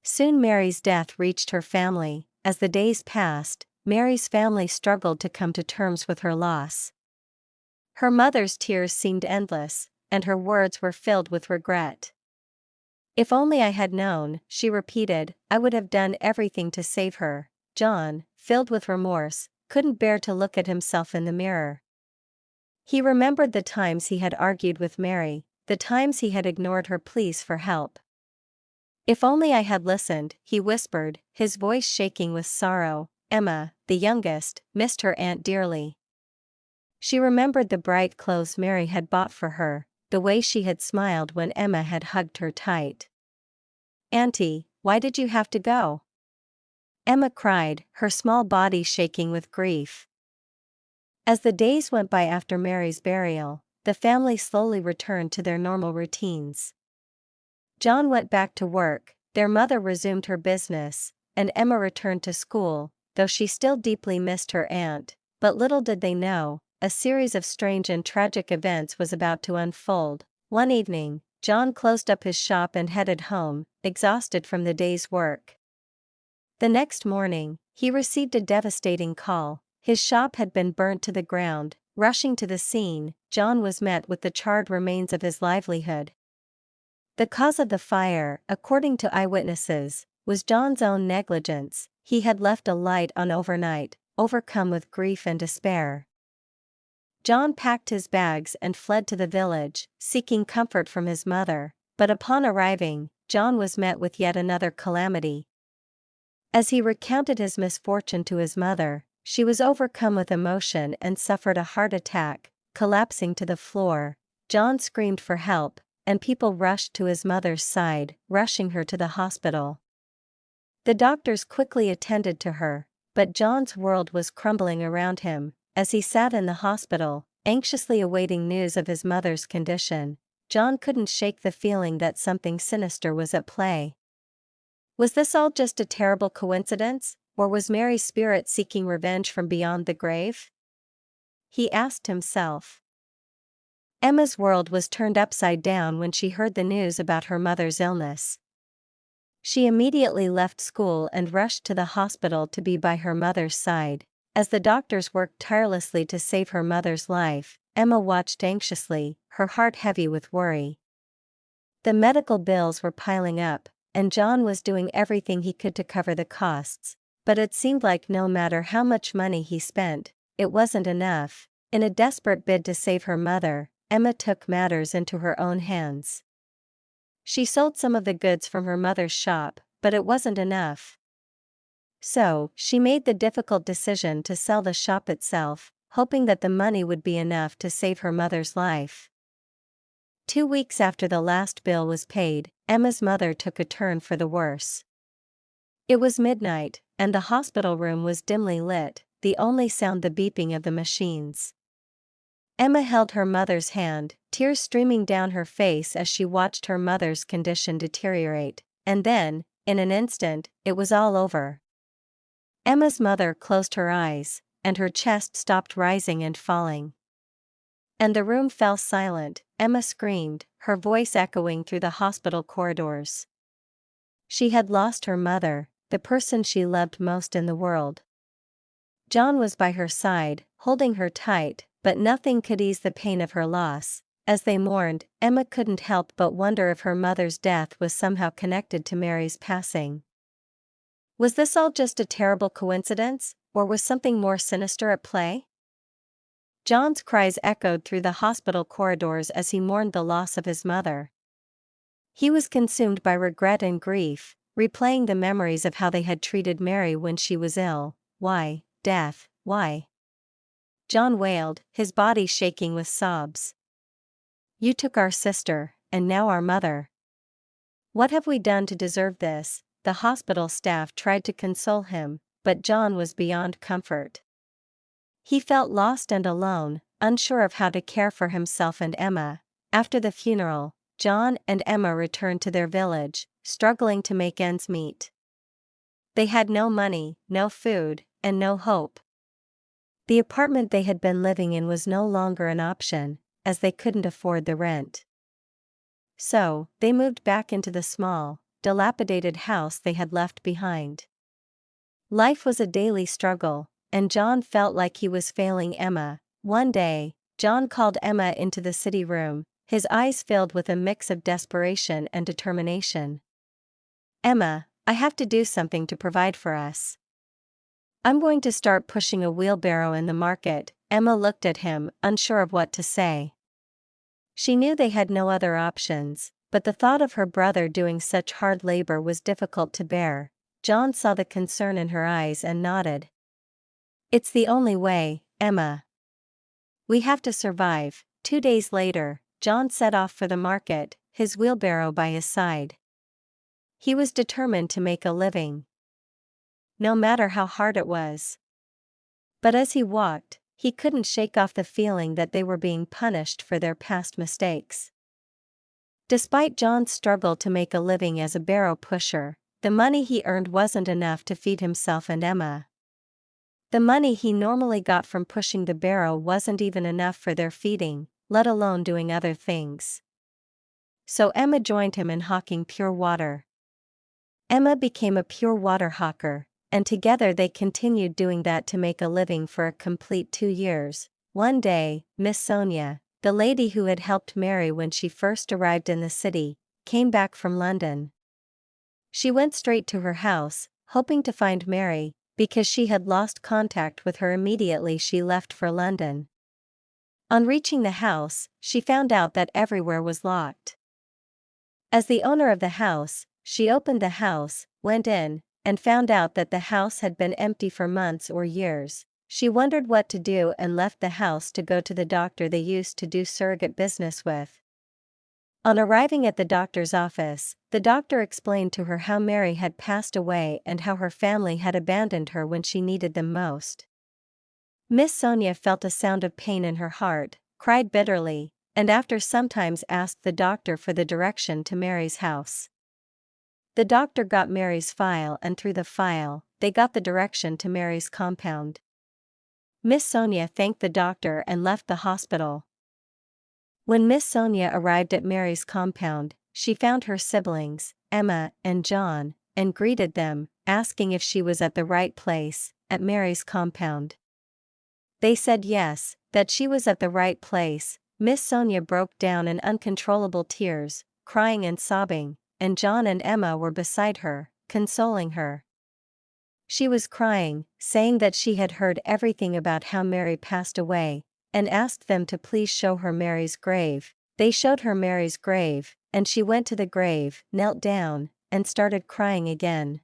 Soon Mary's death reached her family. As the days passed, Mary's family struggled to come to terms with her loss. Her mother's tears seemed endless, and her words were filled with regret. "If only I had known," she repeated, "I would have done everything to save her." John, filled with remorse, couldn't bear to look at himself in the mirror. He remembered the times he had argued with Mary, the times he had ignored her pleas for help. "If only I had listened," he whispered, his voice shaking with sorrow. Emma, the youngest, missed her aunt dearly. She remembered the bright clothes Mary had bought for her, the way she had smiled when Emma had hugged her tight. "Auntie, why did you have to go?" Emma cried, her small body shaking with grief. As the days went by after Mary's burial, the family slowly returned to their normal routines. John went back to work, their mother resumed her business, and Emma returned to school, though she still deeply missed her aunt. But little did they know, a series of strange and tragic events was about to unfold. One evening, John closed up his shop and headed home, exhausted from the day's work. The next morning, he received a devastating call. His shop had been burnt to the ground. Rushing to the scene, John was met with the charred remains of his livelihood. The cause of the fire, according to eyewitnesses, was John's own negligence. He had left a light on overnight, overcome with grief and despair. John packed his bags and fled to the village, seeking comfort from his mother, but upon arriving, John was met with yet another calamity. As he recounted his misfortune to his mother, she was overcome with emotion and suffered a heart attack, collapsing to the floor. John screamed for help, and people rushed to his mother's side, rushing her to the hospital. The doctors quickly attended to her, but John's world was crumbling around him. As he sat in the hospital, anxiously awaiting news of his mother's condition, John couldn't shake the feeling that something sinister was at play. Was this all just a terrible coincidence, or was Mary's spirit seeking revenge from beyond the grave? He asked himself. Emma's world was turned upside down when she heard the news about her mother's illness. She immediately left school and rushed to the hospital to be by her mother's side. As the doctors worked tirelessly to save her mother's life, Emma watched anxiously, her heart heavy with worry. The medical bills were piling up, and John was doing everything he could to cover the costs, but it seemed like no matter how much money he spent, it wasn't enough. In a desperate bid to save her mother, Emma took matters into her own hands. She sold some of the goods from her mother's shop, but it wasn't enough. So, she made the difficult decision to sell the shop itself, hoping that the money would be enough to save her mother's life. 2 weeks after the last bill was paid, Emma's mother took a turn for the worse. It was midnight, and the hospital room was dimly lit, the only sound the beeping of the machines. Emma held her mother's hand, tears streaming down her face as she watched her mother's condition deteriorate, and then, in an instant, it was all over. Emma's mother closed her eyes, and her chest stopped rising and falling. And the room fell silent. Emma screamed, her voice echoing through the hospital corridors. She had lost her mother, the person she loved most in the world. John was by her side, holding her tight, but nothing could ease the pain of her loss. As they mourned, Emma couldn't help but wonder if her mother's death was somehow connected to Mary's passing. Was this all just a terrible coincidence, or was something more sinister at play? John's cries echoed through the hospital corridors as he mourned the loss of his mother. He was consumed by regret and grief, replaying the memories of how they had treated Mary when she was ill. Why, death, why? John wailed, his body shaking with sobs. You took our sister, and now our mother. What have we done to deserve this? The hospital staff tried to console him, but John was beyond comfort. He felt lost and alone, unsure of how to care for himself and Emma. After the funeral, John and Emma returned to their village, struggling to make ends meet. They had no money, no food, and no hope. The apartment they had been living in was no longer an option, as they couldn't afford the rent. So, they moved back into the small, dilapidated house they had left behind. Life was a daily struggle, and John felt like he was failing Emma. One day, John called Emma into the city room, his eyes filled with a mix of desperation and determination. "Emma, I have to do something to provide for us. I'm going to start pushing a wheelbarrow in the market." Emma looked at him, unsure of what to say. She knew they had no other options, but the thought of her brother doing such hard labor was difficult to bear. John saw the concern in her eyes and nodded. "It's the only way, Emma. We have to survive." 2 days later, John set off for the market, his wheelbarrow by his side. He was determined to make a living, no matter how hard it was. But as he walked, he couldn't shake off the feeling that they were being punished for their past mistakes. Despite John's struggle to make a living as a barrow pusher, the money he earned wasn't enough to feed himself and Emma. The money he normally got from pushing the barrow wasn't even enough for their feeding, let alone doing other things. So Emma joined him in hawking pure water. Emma became a pure water hawker, and together they continued doing that to make a living for a complete 2 years. One day, Miss Sonia, the lady who had helped Mary when she first arrived in the city, came back from London. She went straight to her house, hoping to find Mary, because she had lost contact with her immediately she left for London. On reaching the house, she found out that everywhere was locked. As the owner of the house, she opened the house, went in, and found out that the house had been empty for months or years. She wondered what to do and left the house to go to the doctor they used to do surrogate business with. On arriving at the doctor's office, the doctor explained to her how Mary had passed away and how her family had abandoned her when she needed them most. Miss Sonia felt a sound of pain in her heart, cried bitterly, and after sometimes asked the doctor for the direction to Mary's house. The doctor got Mary's file, and through the file, they got the direction to Mary's compound. Miss Sonia thanked the doctor and left the hospital. When Miss Sonia arrived at Mary's compound, she found her siblings, Emma and John, and greeted them, asking if she was at the right place, at Mary's compound. They said yes, that she was at the right place. Miss Sonia broke down in uncontrollable tears, crying and sobbing, and John and Emma were beside her, consoling her. She was crying, saying that she had heard everything about how Mary passed away, and asked them to please show her Mary's grave. They showed her Mary's grave, and she went to the grave, knelt down, and started crying again.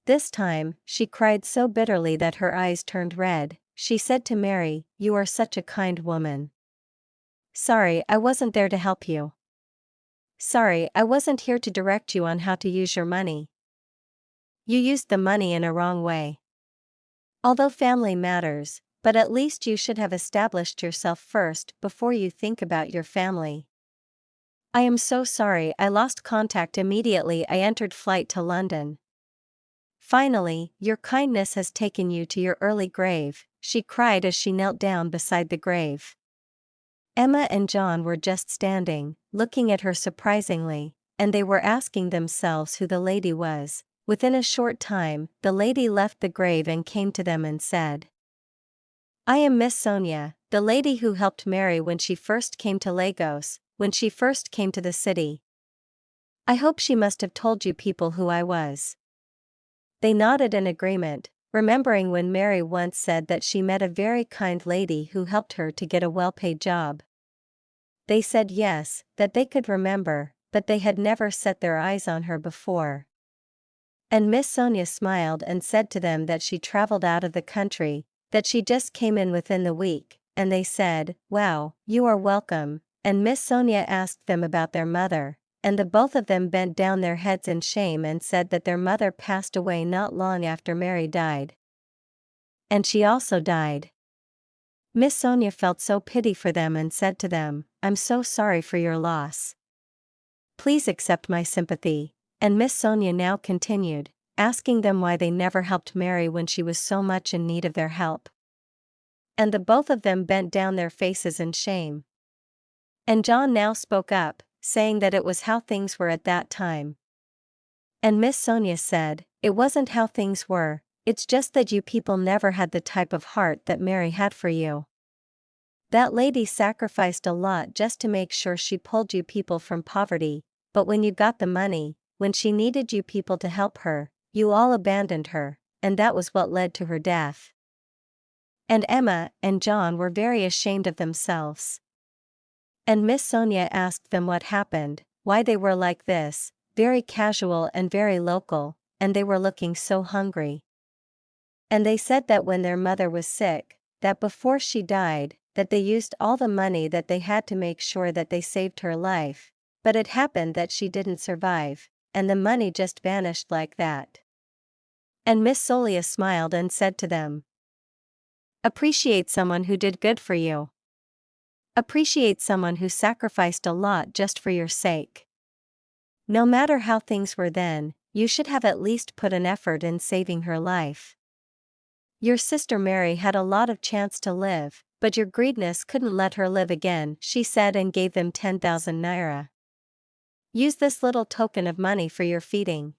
This time, she cried so bitterly that her eyes turned red. She said to Mary, "You are such a kind woman. Sorry I wasn't there to help you. Sorry I wasn't here to direct you on how to use your money. You used the money in a wrong way. Although family matters, but at least you should have established yourself first before you think about your family. I am so sorry I lost contact immediately I entered flight to London. Finally, your kindness has taken you to your early grave," she cried as she knelt down beside the grave. Emma and John were just standing, looking at her surprisingly, and they were asking themselves who the lady was. Within a short time, the lady left the grave and came to them and said, "I am Miss Sonia, the lady who helped Mary when she first came to Lagos, when she first came to the city. I hope she must have told you people who I was." They nodded in agreement, remembering when Mary once said that she met a very kind lady who helped her to get a well-paid job. They said yes, that they could remember, but they had never set their eyes on her before. And Miss Sonia smiled and said to them that she traveled out of the country, that she just came in within the week, and they said, "Wow, you are welcome," and Miss Sonia asked them about their mother, and the both of them bent down their heads in shame and said that their mother passed away not long after Mary died. And she also died. Miss Sonia felt so pity for them and said to them, "I'm so sorry for your loss. Please accept my sympathy." And Miss Sonia now continued, asking them why they never helped Mary when she was so much in need of their help. And the both of them bent down their faces in shame. And John now spoke up, saying that it was how things were at that time. And Miss Sonia said, "It wasn't how things were, it's just that you people never had the type of heart that Mary had for you. That lady sacrificed a lot just to make sure she pulled you people from poverty, but when you got the money, when she needed you people to help her, you all abandoned her, and that was what led to her death." And Emma and John were very ashamed of themselves. And Miss Sonia asked them what happened, why they were like this, very casual and very local, and they were looking so hungry. And they said that when their mother was sick, that before she died, that they used all the money that they had to make sure that they saved her life, but it happened that she didn't survive, and the money just vanished like that. And Miss Solia smiled and said to them, "Appreciate someone who did good for you. Appreciate someone who sacrificed a lot just for your sake. No matter how things were then, you should have at least put an effort in saving her life. Your sister Mary had a lot of chance to live, but your greediness couldn't let her live again," she said, and gave them 10,000 naira. "Use this little token of money for your feeding.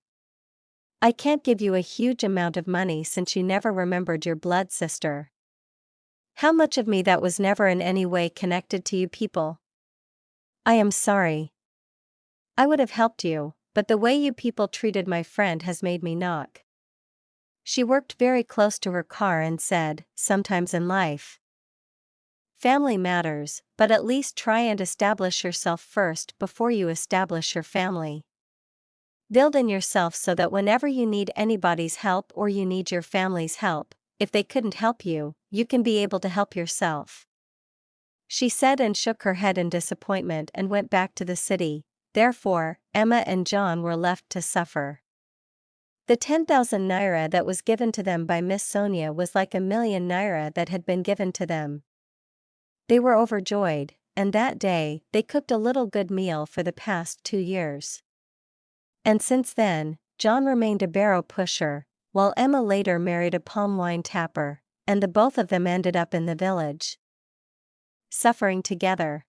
I can't give you a huge amount of money since you never remembered your blood sister. How much of me that was never in any way connected to you people? I am sorry. I would have helped you, but the way you people treated my friend has made me knock." She worked very close to her car and said, "Sometimes in life, family matters, but at least try and establish yourself first before you establish your family. Build in yourself so that whenever you need anybody's help or you need your family's help, if they couldn't help you, you can be able to help yourself." She said and shook her head in disappointment and went back to the city. Therefore, Emma and John were left to suffer. The 10,000 naira that was given to them by Miss Sonia was like 1,000,000 naira that had been given to them. They were overjoyed, and that day, they cooked a little good meal for the past 2 years. And since then, John remained a barrow pusher, while Emma later married a palm wine tapper, and the both of them ended up in the village, suffering together.